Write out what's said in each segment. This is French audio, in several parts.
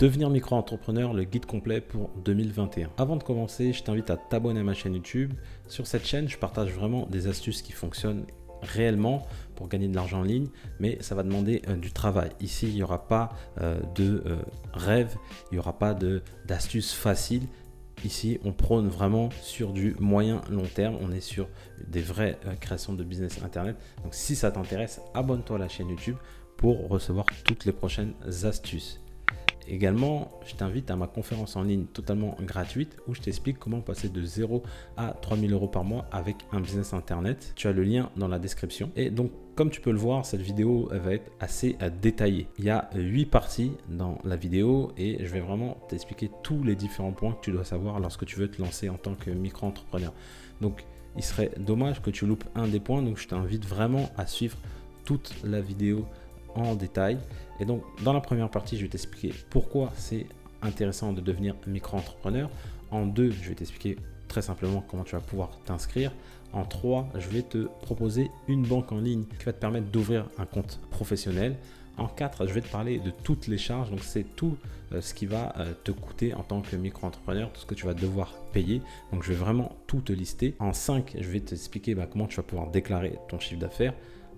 Devenir micro-entrepreneur, le guide complet pour 2021. Avant de commencer, je t'invite à t'abonner à ma chaîne YouTube. Sur cette chaîne, je partage vraiment des astuces qui fonctionnent réellement pour gagner de l'argent en ligne, mais ça va demander du travail. Ici, il n'y aura pas de rêve, il n'y aura pas d'astuces faciles. Ici, on prône vraiment sur du moyen long terme. On est sur des vraies créations de business internet. Donc, si ça t'intéresse, abonne-toi à la chaîne YouTube pour recevoir toutes les prochaines astuces. Également, je t'invite à ma conférence en ligne totalement gratuite où je t'explique comment passer de 0 à 3000 € par mois avec un business internet. Tu as le lien dans la description. Et donc, comme tu peux le voir, cette vidéo elle va être assez détaillée. Il y a 8 parties dans la vidéo et je vais vraiment t'expliquer tous les différents points que tu dois savoir lorsque tu veux te lancer en tant que micro-entrepreneur. Donc, il serait dommage que tu loupes un des points. Donc, je t'invite vraiment à suivre toute la vidéo en détail. Et donc, dans la première partie, je vais t'expliquer pourquoi c'est intéressant de devenir micro-entrepreneur. En 2, je vais t'expliquer très simplement comment tu vas pouvoir t'inscrire. En 3, je vais te proposer une banque en ligne qui va te permettre d'ouvrir un compte professionnel. En 4, je vais te parler de toutes les charges. Donc, c'est tout ce qui va te coûter en tant que micro-entrepreneur, tout ce que tu vas devoir payer. Donc, je vais vraiment tout te lister. En 5, je vais t'expliquer comment tu vas pouvoir déclarer ton chiffre d'affaires.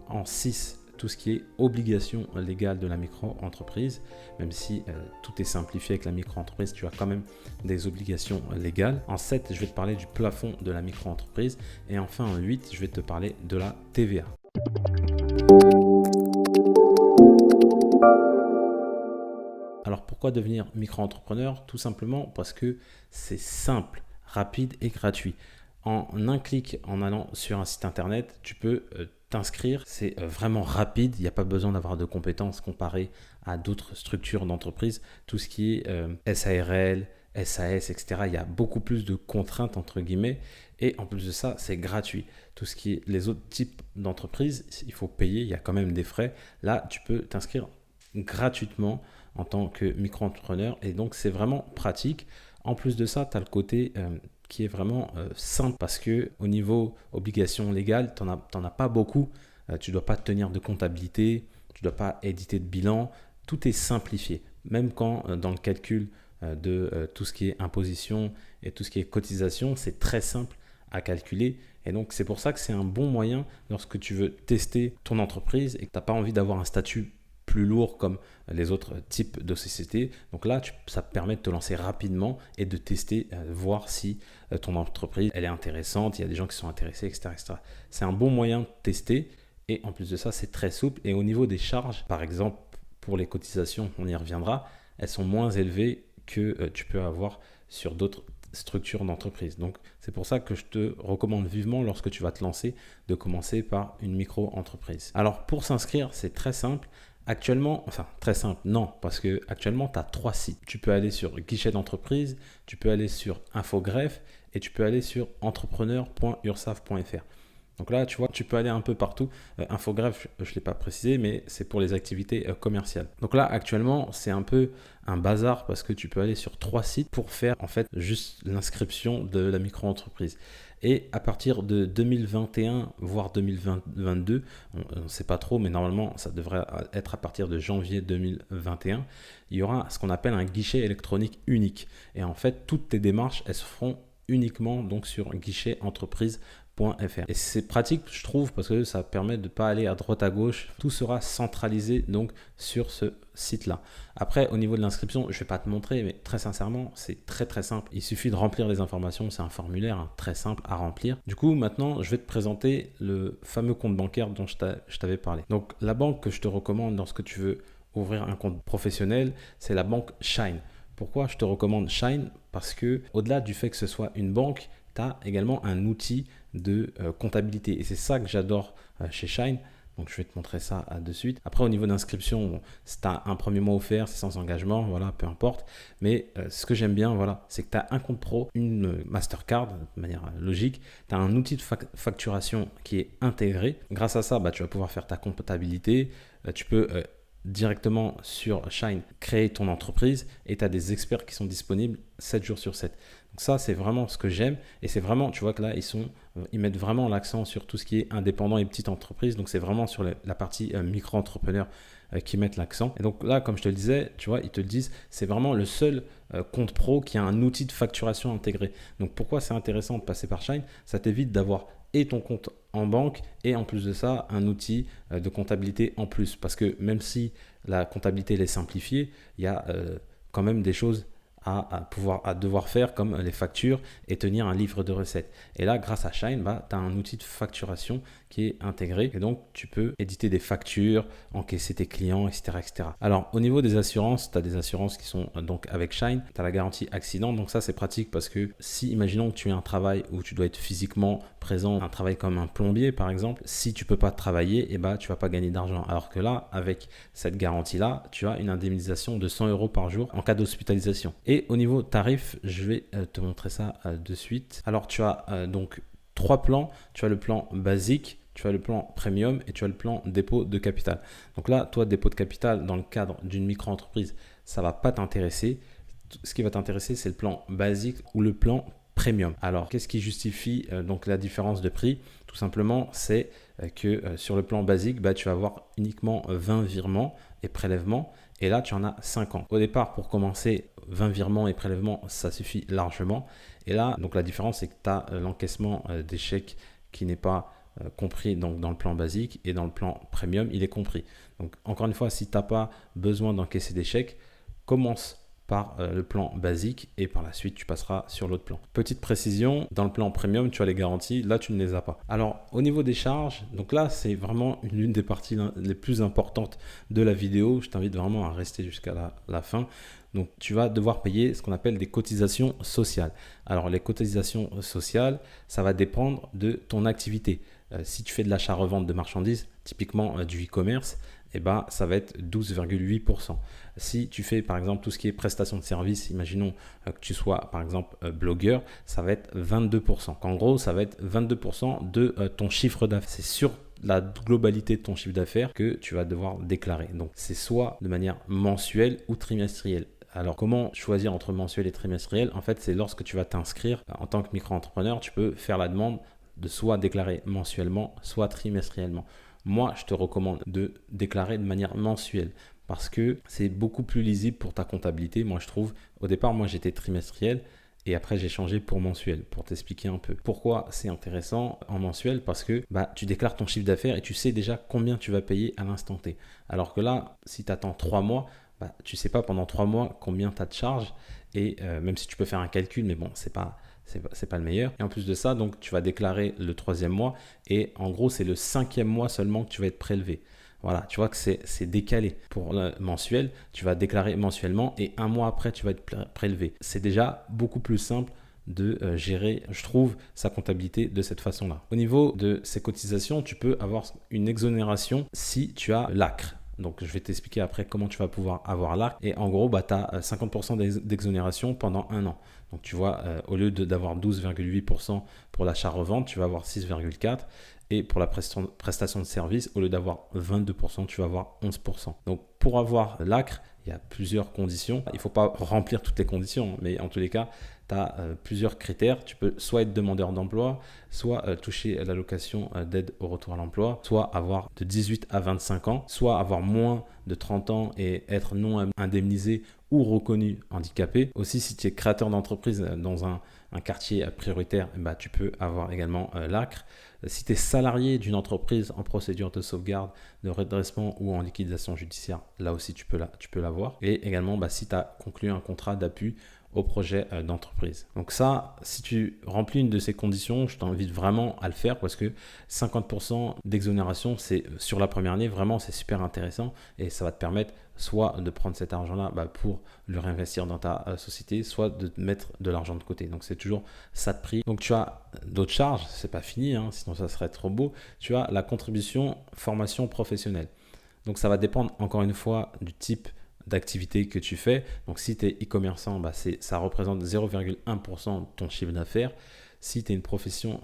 En 6, tout ce qui est obligation légale de la micro-entreprise, même si tout est simplifié avec la micro-entreprise, tu as quand même des obligations légales. En 7, je vais te parler du plafond de la micro-entreprise. Et enfin, en 8, je vais te parler de la TVA. Alors, pourquoi devenir micro-entrepreneur? Tout simplement parce que c'est simple, rapide et gratuit. En un clic, en allant sur un site internet, tu peux t'inscrire. C'est vraiment rapide. Il n'y a pas besoin d'avoir de compétences comparé à d'autres structures d'entreprise. Tout ce qui est SARL, SAS, etc. Il y a beaucoup plus de contraintes entre guillemets. Et en plus de ça, c'est gratuit. Tout ce qui est les autres types d'entreprises, il faut payer. Il y a quand même des frais. Là, tu peux t'inscrire gratuitement en tant que micro-entrepreneur. Et donc, c'est vraiment pratique. En plus de ça, tu as le côté qui est vraiment simple parce que au niveau obligation légale, tu n'en as pas beaucoup. Tu ne dois pas tenir de comptabilité, tu ne dois pas éditer de bilan. Tout est simplifié. Même quand dans le calcul de tout ce qui est imposition et tout ce qui est cotisation, c'est très simple à calculer. Et donc, c'est pour ça que c'est un bon moyen lorsque tu veux tester ton entreprise et que tu n'as pas envie d'avoir un statut plus lourd comme les autres types de sociétés. Donc là, ça te permet de te lancer rapidement et de tester, voir si ton entreprise elle est intéressante, il y a des gens qui sont intéressés, etc. etc. C'est un bon moyen de tester et en plus de ça, c'est très souple. Et au niveau des charges, par exemple, pour les cotisations, on y reviendra, elles sont moins élevées que tu peux avoir sur d'autres structures d'entreprise. Donc, c'est pour ça que je te recommande vivement lorsque tu vas te lancer de commencer par une micro-entreprise. Alors, pour s'inscrire, c'est très simple. Actuellement, enfin très simple, non, parce que actuellement tu as 3 sites. Tu peux aller sur Guichet d'entreprise, tu peux aller sur Infogreffe et tu peux aller sur entrepreneur.ursaf.fr. Donc là, tu vois, tu peux aller un peu partout. Infogreffe, je ne l'ai pas précisé, mais c'est pour les activités commerciales. Donc là, actuellement, c'est un peu un bazar parce que tu peux aller sur 3 sites pour faire en fait juste l'inscription de la micro-entreprise. Et à partir de 2021, voire 2022, on ne sait pas trop, mais normalement, ça devrait être à partir de janvier 2021, il y aura ce qu'on appelle un guichet électronique unique. Et en fait, toutes tes démarches, elles se feront uniquement donc sur guichet-entreprise.fr. Et c'est pratique, je trouve, parce que ça permet de ne pas aller à droite à gauche. Tout sera centralisé donc sur ce site-là. Après, au niveau de l'inscription, je ne vais pas te montrer, mais très sincèrement, c'est très très simple. Il suffit de remplir les informations. C'est un formulaire très simple à remplir. Du coup, maintenant, je vais te présenter le fameux compte bancaire dont je t'avais parlé. Donc, la banque que je te recommande lorsque tu veux ouvrir un compte professionnel, c'est la banque Shine. Pourquoi je te recommande Shine? Parce que au-delà du fait que ce soit une banque, tu as également un outil de comptabilité. Et c'est ça que j'adore chez Shine. Donc, je vais te montrer ça de suite. Après, au niveau d'inscription, si tu as un premier mois offert, c'est sans engagement, voilà, peu importe. Mais ce que j'aime bien, voilà, c'est que tu as un compte pro, une Mastercard, de manière logique. Tu as un outil de facturation qui est intégré. Grâce à ça, tu vas pouvoir faire ta comptabilité. Tu peux directement sur Shine créer ton entreprise et tu as des experts qui sont disponibles 7 jours sur 7. Donc ça, c'est vraiment ce que j'aime et c'est vraiment, tu vois que là, ils mettent vraiment l'accent sur tout ce qui est indépendant et petite entreprise. Donc c'est vraiment sur la partie micro-entrepreneur qui mettent l'accent. Et donc là, comme je te le disais, tu vois, ils te le disent, c'est vraiment le seul compte pro qui a un outil de facturation intégré. Donc pourquoi c'est intéressant de passer par Shine? Ça t'évite d'avoir et ton compte en banque et en plus de ça, un outil de comptabilité en plus. Parce que même si la comptabilité elle est simplifiée, il y a quand même des choses à devoir faire comme les factures et tenir un livre de recettes. Et là, grâce à Shine, tu as un outil de facturation qui est intégré et donc tu peux éditer des factures, encaisser tes clients, etc. etc. Alors, au niveau des assurances, tu as des assurances qui sont donc avec Shine, tu as la garantie accident, donc ça c'est pratique parce que si, imaginons que tu as un travail où tu dois être physiquement présent, un travail comme un plombier par exemple, si tu peux pas travailler, tu vas pas gagner d'argent. Alors que là, avec cette garantie-là, tu as une indemnisation de 100 € par jour en cas d'hospitalisation. Et au niveau tarif, je vais te montrer ça de suite. Alors, tu as donc 3 plans. Tu as le plan basique, tu as le plan premium et tu as le plan dépôt de capital. Donc là, toi, dépôt de capital dans le cadre d'une micro-entreprise, ça ne va pas t'intéresser. Ce qui va t'intéresser, c'est le plan basique ou le plan premium. Alors, qu'est-ce qui justifie donc la différence de prix? Tout simplement, c'est que sur le plan basique, tu vas avoir uniquement 20 virements et prélèvements. Et là, tu en as 50. Au départ, pour commencer, 20 virements et prélèvements, ça suffit largement. Et là, donc la différence, c'est que tu as l'encaissement des chèques qui n'est pas compris donc, dans le plan basique et dans le plan premium, il est compris. Donc, encore une fois, si tu n'as pas besoin d'encaisser des chèques, commence par le plan basique et par la suite tu passeras sur l'autre plan. Petite précision, dans le plan premium tu as les garanties, là tu ne les as pas. Alors au niveau des charges, donc là c'est vraiment l'une des parties les plus importantes de la vidéo, je t'invite vraiment à rester jusqu'à la fin. Donc tu vas devoir payer ce qu'on appelle des cotisations sociales. Alors les cotisations sociales, ça va dépendre de ton activité. Si tu fais de l'achat-revente de marchandises, typiquement du e-commerce, ça va être 12,8%. Si tu fais par exemple tout ce qui est prestation de service, imaginons que tu sois par exemple blogueur, ça va être 22%. En gros, ça va être 22% de ton chiffre d'affaires. C'est sur la globalité de ton chiffre d'affaires que tu vas devoir déclarer. Donc, c'est soit de manière mensuelle ou trimestrielle. Alors, comment choisir entre mensuel et trimestriel? En fait, c'est lorsque tu vas t'inscrire en tant que micro-entrepreneur, tu peux faire la demande de soit déclarer mensuellement, soit trimestriellement. Moi, je te recommande de déclarer de manière mensuelle parce que c'est beaucoup plus lisible pour ta comptabilité. Moi, je trouve, au départ, moi, j'étais trimestriel et après, j'ai changé pour mensuel pour t'expliquer un peu. Pourquoi c'est intéressant en mensuel? Parce que tu déclares ton chiffre d'affaires et tu sais déjà combien tu vas payer à l'instant T. Alors que là, si tu attends 3 mois, tu ne sais pas pendant 3 mois combien tu as de charges et même si tu peux faire un calcul, mais bon, c'est pas le meilleur. Et en plus de ça, donc tu vas déclarer le 3e mois et en gros, c'est le 5e mois seulement que tu vas être prélevé. Voilà, tu vois que c'est décalé. Pour le mensuel, tu vas déclarer mensuellement et un mois après, tu vas être prélevé. C'est déjà beaucoup plus simple de gérer, je trouve, sa comptabilité de cette façon-là. Au niveau de ces cotisations, tu peux avoir une exonération si tu as l'ACRE. Donc, je vais t'expliquer après comment tu vas pouvoir avoir l'ACRE. Et en gros, tu as 50% d'exonération pendant un an. Donc, tu vois, au lieu d'avoir 12,8% pour l'achat-revente, tu vas avoir 6,4%. Et pour la prestation de service, au lieu d'avoir 22%, tu vas avoir 11%. Donc, pour avoir l'ACRE, il y a plusieurs conditions. Il ne faut pas remplir toutes les conditions, mais en tous les cas, tu as plusieurs critères. Tu peux soit être demandeur d'emploi, soit toucher l'allocation d'aide au retour à l'emploi, soit avoir de 18 à 25 ans, soit avoir moins de 30 ans et être non indemnisé ou reconnu handicapé. Aussi, si tu es créateur d'entreprise dans un quartier prioritaire, tu peux avoir également l'ACRE. Si tu es salarié d'une entreprise en procédure de sauvegarde, de redressement ou en liquidation judiciaire, là aussi tu peux l'avoir. Et également, si tu as conclu un contrat d'appui au projet d'entreprise. Donc ça, si tu remplis une de ces conditions, je t'invite vraiment à le faire parce que 50% d'exonération, c'est sur la première année, vraiment c'est super intéressant et ça va te permettre soit de prendre cet argent-là pour le réinvestir dans ta société, soit de mettre de l'argent de côté. Donc c'est toujours ça de prix. Donc tu as d'autres charges, c'est pas fini, sinon ça serait trop beau. Tu as la contribution formation professionnelle. Donc ça va dépendre encore une fois du type d'activité que tu fais. Donc si tu es e-commerçant, ça représente 0,1% de ton chiffre d'affaires. Si tu es une profession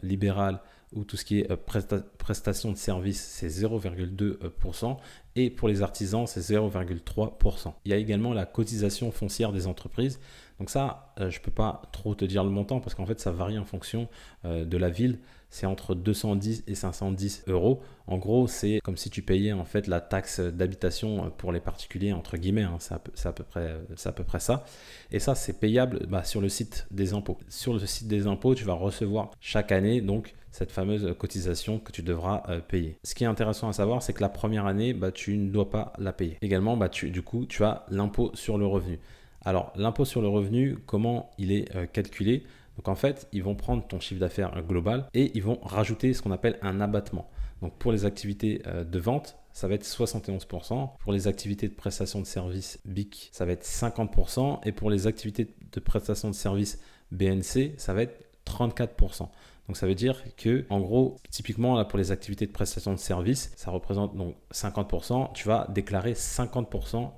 libérale ou tout ce qui est prestation de service, c'est 0,2%. et pour les artisans, c'est 0,3%. Il y a également la cotisation foncière des entreprises. Donc ça, je ne peux pas trop te dire le montant parce qu'en fait, ça varie en fonction de la ville. C'est entre 210 et 510 euros. En gros, c'est comme si tu payais en fait la taxe d'habitation pour les particuliers, entre guillemets. Hein. C'est à peu près ça. Et ça, c'est payable sur le site des impôts. Sur le site des impôts, tu vas recevoir chaque année donc cette fameuse cotisation que tu devras payer. Ce qui est intéressant à savoir, c'est que la première année, tu ne dois pas la payer. Également, tu as l'impôt sur le revenu. Alors, l'impôt sur le revenu, comment il est calculé? Donc en fait, ils vont prendre ton chiffre d'affaires global et ils vont rajouter ce qu'on appelle un abattement. Donc pour les activités de vente, ça va être 71%. Pour les activités de prestation de services BIC, ça va être 50%. Et pour les activités de prestation de services BNC, ça va être 34%. Donc ça veut dire que, en gros, typiquement là, pour les activités de prestation de services, ça représente donc 50%. Tu vas déclarer 50%.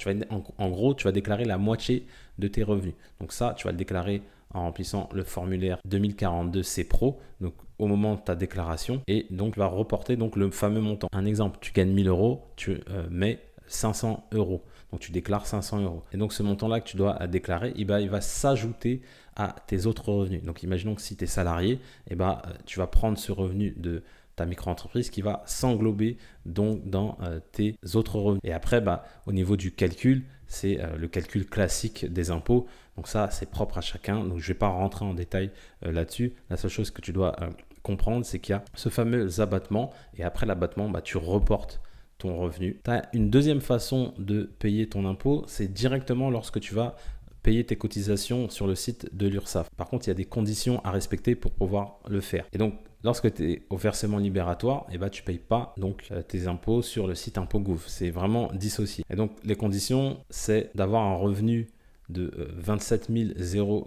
En gros, tu vas déclarer la moitié de tes revenus. Donc ça, tu vas le déclarer en remplissant le formulaire 2042 C Pro, donc au moment de ta déclaration, et donc tu vas reporter donc le fameux montant. Un exemple, tu gagnes 1000 euros, tu mets 500 euros. Donc tu déclares 500 euros. Et donc ce montant-là que tu dois déclarer, il va s'ajouter à tes autres revenus. Donc imaginons que si tu es salarié, tu vas prendre ce revenu de ta micro-entreprise qui va s'englober donc dans tes autres revenus. Et après, au niveau du calcul, c'est le calcul classique des impôts. Donc ça, c'est propre à chacun. Donc je ne vais pas rentrer en détail là-dessus. La seule chose que tu dois comprendre, c'est qu'il y a ce fameux abattement. Et après l'abattement, tu reportes ton revenu. Tu as une deuxième façon de payer ton impôt, c'est directement lorsque tu vas payer tes cotisations sur le site de l'URSSAF. Par contre, il y a des conditions à respecter pour pouvoir le faire. Et donc, lorsque tu es au versement libératoire, tu ne payes pas donc, tes impôts sur le site ImpôtGouv. C'est vraiment dissocié. Et donc, les conditions, c'est d'avoir un revenu de 27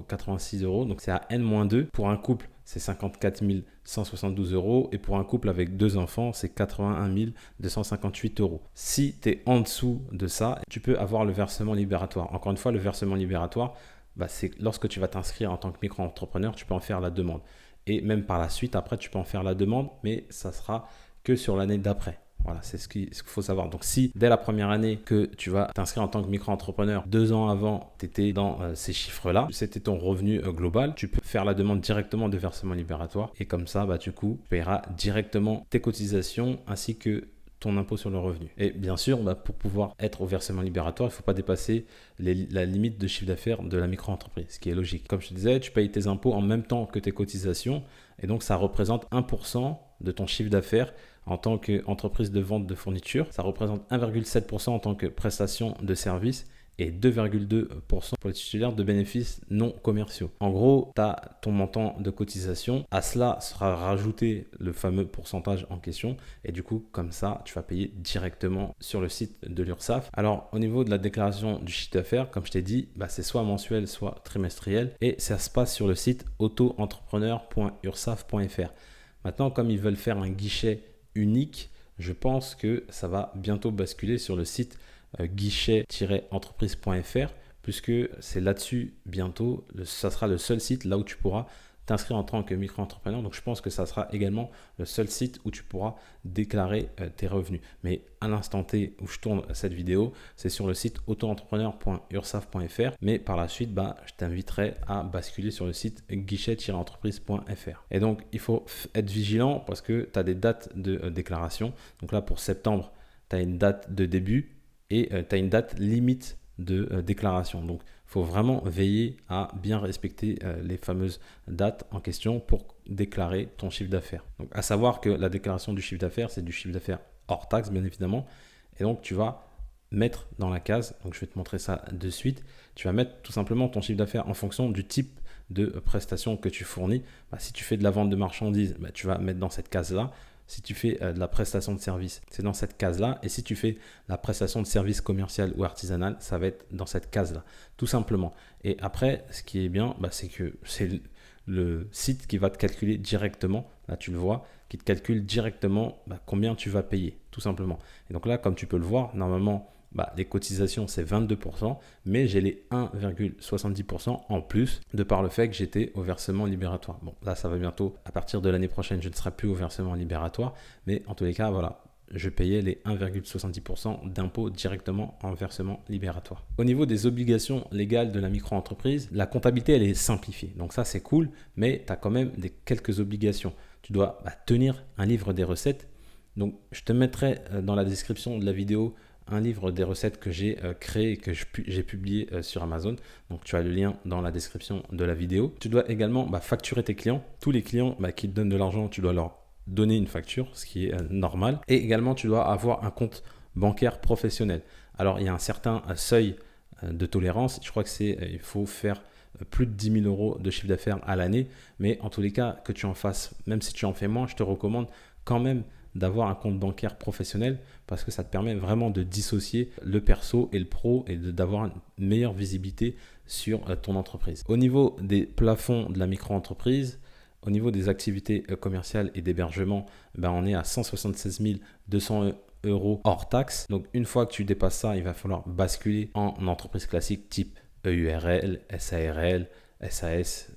086 euros. Donc, c'est à N-2. Pour un couple, c'est 54 172 euros. Et pour un couple avec 2 enfants, c'est 81 258 euros. Si tu es en dessous de ça, tu peux avoir le versement libératoire. Encore une fois, le versement libératoire, c'est lorsque tu vas t'inscrire en tant que micro-entrepreneur, tu peux en faire la demande. Et même par la suite, après, tu peux en faire la demande, mais ça sera que sur l'année d'après. Voilà, c'est ce qu'il faut savoir. Donc, si dès la première année que tu vas t'inscrire en tant que micro-entrepreneur, 2 ans avant, tu étais dans ces chiffres-là, c'était ton revenu global, tu peux faire la demande directement de versement libératoire. Et comme ça, tu payeras directement tes cotisations ainsi que ton impôt sur le revenu. Et bien sûr, pour pouvoir être au versement libératoire, il ne faut pas dépasser la limite de chiffre d'affaires de la micro-entreprise, ce qui est logique. Comme je te disais, tu payes tes impôts en même temps que tes cotisations et donc ça représente 1% de ton chiffre d'affaires en tant qu'entreprise de vente de fourniture. Ça représente 1,7% en tant que prestation de service et 2,2% pour les titulaires de bénéfices non commerciaux. En gros, tu as ton montant de cotisation. À cela sera rajouté le fameux pourcentage en question. Et du coup, comme ça, tu vas payer directement sur le site de l'URSSAF. Alors, au niveau de la déclaration du chiffre d'affaires, comme je t'ai dit, c'est soit mensuel, soit trimestriel. Et ça se passe sur le site auto-entrepreneur.ursaf.fr. Maintenant, comme ils veulent faire un guichet unique, je pense que ça va bientôt basculer sur le site guichet-entreprise.fr puisque c'est là-dessus bientôt, ça sera le seul site là où tu pourras t'inscrire en tant que micro-entrepreneur. Donc je pense que ça sera également le seul site où tu pourras déclarer tes revenus. Mais à l'instant T où je tourne cette vidéo, c'est sur le site auto-entrepreneur.ursaf.fr. Mais par la suite, je t'inviterai à basculer sur le site guichet-entreprise.fr. Et donc il faut être vigilant parce que tu as des dates de déclaration. Donc là pour septembre, tu as une date de début et tu as une date limite de déclaration. Donc, il faut vraiment veiller à bien respecter les fameuses dates en question pour déclarer ton chiffre d'affaires. Donc, à savoir que la déclaration du chiffre d'affaires, c'est du chiffre d'affaires hors taxe, bien évidemment. Et donc, tu vas mettre dans la case, donc je vais te montrer ça de suite, tu vas mettre tout simplement ton chiffre d'affaires en fonction du type de prestation que tu fournis. Si tu fais de la vente de marchandises, tu vas mettre dans cette case-là. Si tu fais de la prestation de service, c'est dans cette case-là. Et si tu fais la prestation de service commercial ou artisanal, ça va être dans cette case-là, tout simplement. Et après, ce qui est bien, c'est que c'est le site qui va te calculer directement, là tu le vois, qui te calcule directement combien tu vas payer, tout simplement. Et donc là, comme tu peux le voir, normalement, les cotisations, c'est 22%, mais j'ai les 1,70% en plus de par le fait que j'étais au versement libératoire. Bon, là, ça va bientôt, à partir de l'année prochaine, je ne serai plus au versement libératoire, mais en tous les cas, voilà, je payais les 1,70% d'impôt directement en versement libératoire. Au niveau des obligations légales de la micro-entreprise, la comptabilité, elle est simplifiée. Donc ça, c'est cool, mais tu as quand même quelques obligations. Tu dois tenir un livre des recettes. Donc, je te mettrai dans la description de la vidéo un livre des recettes que j'ai créé et que j'ai publié sur Amazon. Donc, tu as le lien dans la description de la vidéo. Tu dois également facturer tes clients. Tous les clients qui te donnent de l'argent, tu dois leur donner une facture, ce qui est normal. Et également, tu dois avoir un compte bancaire professionnel. Alors, il y a un certain seuil de tolérance. Je crois que il faut faire plus de 10 000 euros de chiffre d'affaires à l'année. Mais en tous les cas, que tu en fasses, même si tu en fais moins, je te recommande quand même d'avoir un compte bancaire professionnel parce que ça te permet vraiment de dissocier le perso et le pro et d'avoir une meilleure visibilité sur ton entreprise. Au niveau des plafonds de la micro-entreprise, au niveau des activités commerciales et d'hébergement, on est à 176 200 euros hors taxe. Donc, une fois que tu dépasses ça, il va falloir basculer en entreprise classique type EURL, SARL, SAS,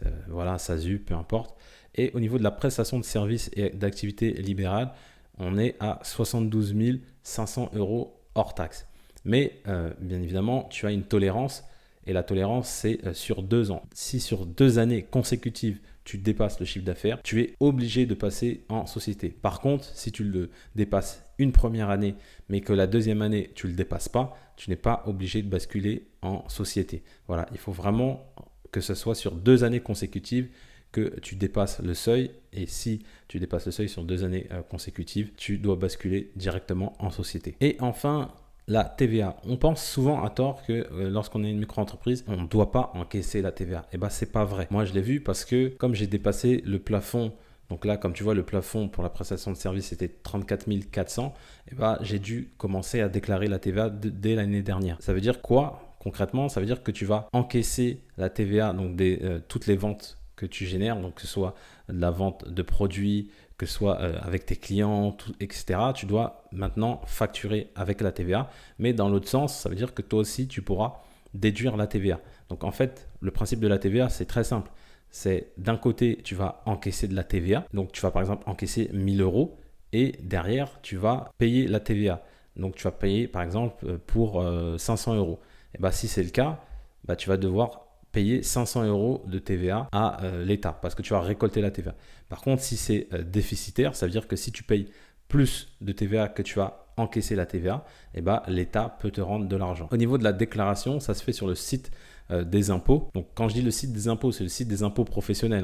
SASU, peu importe. Et au niveau de la prestation de services et d'activités libérales, on est à 72 500 euros hors taxe. Mais bien évidemment, tu as une tolérance et la tolérance, c'est sur 2 ans. Si sur 2 années consécutives, tu dépasses le chiffre d'affaires, tu es obligé de passer en société. Par contre, si tu le dépasses une première année, mais que la deuxième année, tu ne le dépasses pas, tu n'es pas obligé de basculer en société. Voilà, il faut vraiment que ce soit sur 2 années consécutives que tu dépasses le seuil. Et si tu dépasses le seuil sur 2 années consécutives, tu dois basculer directement en société. Et enfin, la TVA. On pense souvent à tort que lorsqu'on est une micro-entreprise, on ne doit pas encaisser la TVA. Et c'est pas vrai. Moi, je l'ai vu parce que comme j'ai dépassé le plafond, donc là, comme tu vois, le plafond pour la prestation de service était 34 400, j'ai dû commencer à déclarer la TVA dès l'année dernière. Ça veut dire quoi concrètement? Ça veut dire que tu vas encaisser la TVA, donc toutes les ventes que tu génères, donc que ce soit de la vente de produits, que ce soit avec tes clients, etc. Tu dois maintenant facturer avec la TVA. Mais dans l'autre sens, ça veut dire que toi aussi, tu pourras déduire la TVA. Donc en fait, le principe de la TVA, c'est très simple. C'est d'un côté, tu vas encaisser de la TVA. Donc tu vas par exemple encaisser 1 000 euros et derrière, tu vas payer la TVA. Donc tu vas payer par exemple pour 500 euros. Et si c'est le cas, tu vas devoir payer 500 euros de TVA à l'État parce que tu vas récolter la TVA. Par contre, si c'est déficitaire, ça veut dire que si tu payes plus de TVA que tu as encaissé la TVA, l'État peut te rendre de l'argent. Au niveau de la déclaration, ça se fait sur le site des impôts. Donc quand je dis le site des impôts, c'est le site des impôts professionnels.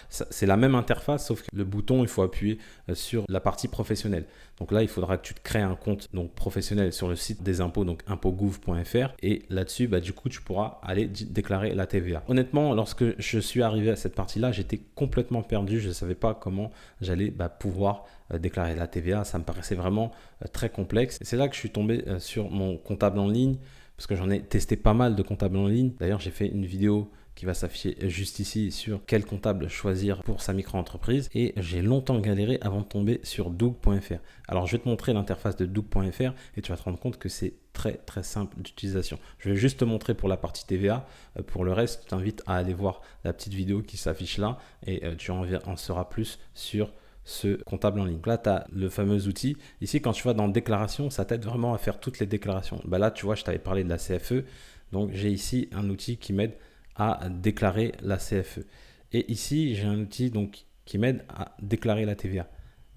C'est la même interface, sauf que le bouton, il faut appuyer sur la partie professionnelle. Donc là, il faudra que tu te crées un compte professionnel sur le site des impôts, donc impôtgouv.fr. Et là-dessus, du coup, tu pourras aller déclarer la TVA. Honnêtement, lorsque je suis arrivé à cette partie-là, j'étais complètement perdu. Je ne savais pas comment j'allais pouvoir déclarer la TVA. Ça me paraissait vraiment très complexe. Et c'est là que je suis tombé sur mon comptable en ligne, parce que j'en ai testé pas mal de comptables en ligne. D'ailleurs, j'ai fait une vidéo qui va s'afficher juste ici sur quel comptable choisir pour sa micro-entreprise. Et j'ai longtemps galéré avant de tomber sur Doug.fr. Alors, je vais te montrer l'interface de Doug.fr et tu vas te rendre compte que c'est très très simple d'utilisation. Je vais juste te montrer pour la partie TVA. Pour le reste, je t'invite à aller voir la petite vidéo qui s'affiche là et tu en sauras plus sur ce comptable en ligne. Là, tu as le fameux outil. Ici, quand tu vas dans déclaration, ça t'aide vraiment à faire toutes les déclarations. Là, tu vois, je t'avais parlé de la CFE. Donc, j'ai ici un outil qui m'aide à déclarer la CFE. Et ici, j'ai un outil qui m'aide à déclarer la TVA.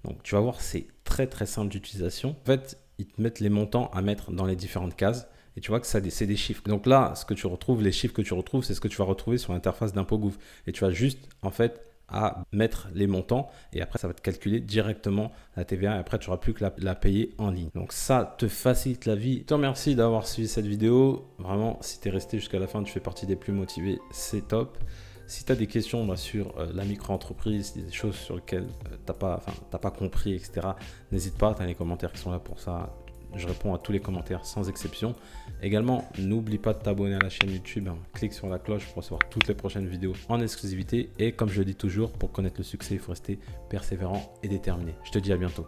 Donc, tu vas voir, c'est très, très simple d'utilisation. En fait, ils te mettent les montants à mettre dans les différentes cases. Et tu vois que c'est des chiffres. Donc là, ce que tu retrouves, les chiffres que tu retrouves, c'est ce que tu vas retrouver sur l'interface d'impôt.gouv. Et tu vas juste, en fait, à mettre les montants et après ça va te calculer directement la TVA et après tu n'auras plus que la payer en ligne. Donc ça te facilite la vie. Je te remercie d'avoir suivi cette vidéo. Vraiment, si tu es resté jusqu'à la fin, tu fais partie des plus motivés, c'est top. Si tu as des questions sur la micro-entreprise, des choses sur lesquelles tu n'as pas compris, etc., n'hésite pas, tu as les commentaires qui sont là pour ça. Je réponds à tous les commentaires sans exception. Également, n'oublie pas de t'abonner à la chaîne YouTube. Clique sur la cloche pour recevoir toutes les prochaines vidéos en exclusivité. Et comme je le dis toujours, pour connaître le succès, il faut rester persévérant et déterminé. Je te dis à bientôt.